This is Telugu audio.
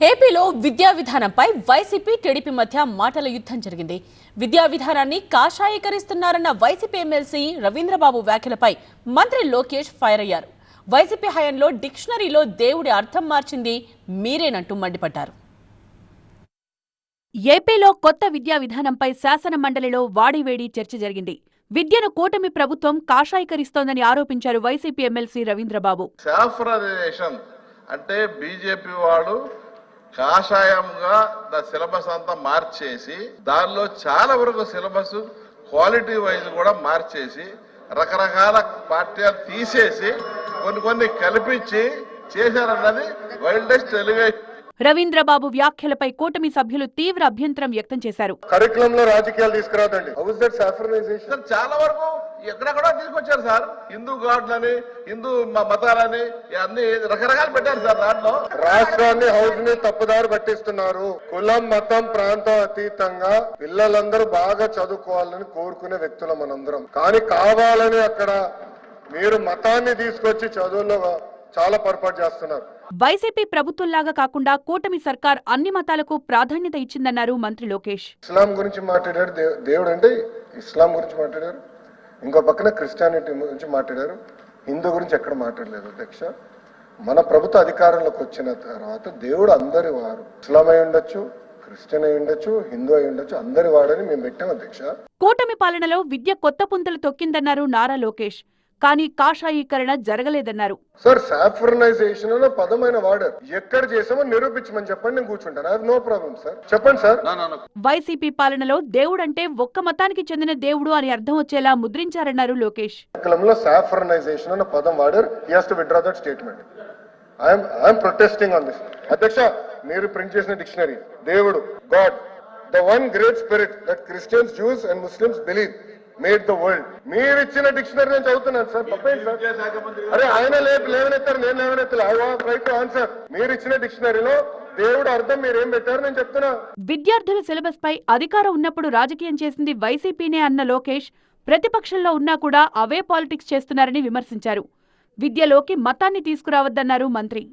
ఏపీలో విద్యా విధానంపై వైసీపీ టీడీపీ మధ్య మాటల యుద్ధం జరిగింది. విద్యా విధానాన్ని కాషాయీకరిస్తున్నారన్న వైసీపీ ఎమ్మెల్సీ రవీంద్రబాబు వ్యాఖ్యలపై మంత్రి లోకేష్ ఫైర్ అయ్యారు. వైసీపీ హయాంలో డిక్షనరీలో దేవుడి అర్థం మార్చింది మీరేనంటూ మండిపడ్డారు. ఏపీలో కొత్త విద్యా విధానంపై శాసన మండలిలో వాడివేడి చర్చ జరిగింది. విద్యను కూటమి ప్రభుత్వం కాషాయీకరిస్తోందని ఆరోపించారు వైసీపీ ఎమ్మెల్సీ రవీంద్రబాబు. అంటే బీజేపీ వాడు కాషాయంగా సిలబస్ అంతా మార్చేసి దానిలో చాలా వరకు సిలబస్ క్వాలిటీ వైజ్ కూడా మార్చేసి రకరకాల పాఠ్యాలు తీసేసి కొన్ని కల్పించి చేశారన్నది వైల్డెస్ట్ ఎలిగేషన్. రవీంద్రబాబు వ్యాఖ్యలపై కూటమి సభ్యులు తీవ్ర అభ్యంతరం వ్యక్తం చేశారు. కరికులంలో రాజకీయాలు తీసుకురాదండి. చాలా వరకు ఎక్కడెక్కడో తీసుకొచ్చారు సార్. హిందూ గాడ్లని, హిందూ మతాలని అన్ని రకరకాలు పెట్టారు సార్. దాంట్లో రాష్ట్రాన్ని హౌస్ ని తప్పుదారి పట్టిస్తున్నారు. కులం మతం ప్రాంతం అతీతంగా పిల్లలందరూ బాగా చదువుకోవాలని కోరుకునే వ్యక్తులు మనందరం. కానీ కావాలని అక్కడ మీరు మతాన్ని తీసుకొచ్చి చదువుల్లో చాలా పొరపాటు చేస్తున్నారు. వైసీపీ ప్రభుత్వంలాగా కాకుండా కూటమి సర్కార్ అన్ని మతాలకు ప్రాధాన్యత ఇచ్చిందన్నారు మంత్రి లోకేష్. ఇస్లాం గురించి మాట్లాడారు, దేవుడు అంటే ఇస్లాం గురించి మాట్లాడారు. ఇంకో పక్కన క్రిస్టియానిటీ గురించి మాట్లాడారు. హిందూ గురించి ఎక్కడ మాట్లాడలేదు అధ్యక్ష. మన ప్రభుత్వ అధికారంలోకి వచ్చిన తర్వాత దేవుడు అందరి వారు. ఇస్లాం అయి ఉండొచ్చు, క్రిస్టియన్ అయి ఉండొచ్చు, హిందూ అయి ఉండొచ్చు, అందరి వాడని మేము పెట్టాం అధ్యక్ష. కూటమి పాలనలో విద్య కొత్త పుంతలు తొక్కిందన్నారు నారా లోకేష్. కానీ కాషాయీకరణ జరగలేదన్నారు. సార్, సాఫ్రనైజేషన్ అనే పదమైన వాడారు. ఎక్కడ చేసామో నిరూపించమని చెప్పండి, నేను కూర్చుంటాను. I have no problem sir. చెప్పండి సార్. వైసీపీ పాలనలో దేవుడంటే ఒక్క మతానికి చెందిన దేవుడు అని అర్థం వచ్చేలా ముద్రించారన్నారు లోకేష్. సాఫ్రనైజేషన్ అనే పదం వాడారు. He has to withdraw that statement. I'm protesting on this. అధ్యక్ష, మీరు ప్రింట్ చేసిన డిక్షనరీ దేవుడు, God, the one great spirit that Christians, juice and Muslims believe made the world. మీరు ఇచ్చిన డిక్షనరీ నేను చదువుతున్నాను సార్. తప్పేంటి సార్? అరే ఆయన లేవనెత్తారు, నేను లేవనెత్తారు. I want right to answer. మీరు ఇచ్చిన డిక్షనరీలో దేవుడు అర్థం మీరేం పెట్టారు నేను చెప్తున్నా. విద్యార్థుల సిలబస్ పై అధికారం ఉన్నప్పుడు రాజకీయం చేసింది వైసీపీనే అన్న లోకేష్ ప్రతిపక్షంలో ఉన్నా కూడా అవే పాలిటిక్స్ చేస్తున్నారని విమర్శించారు. విద్యలోకి మతాన్ని తీసుకురావద్దన్నారు మంత్రి.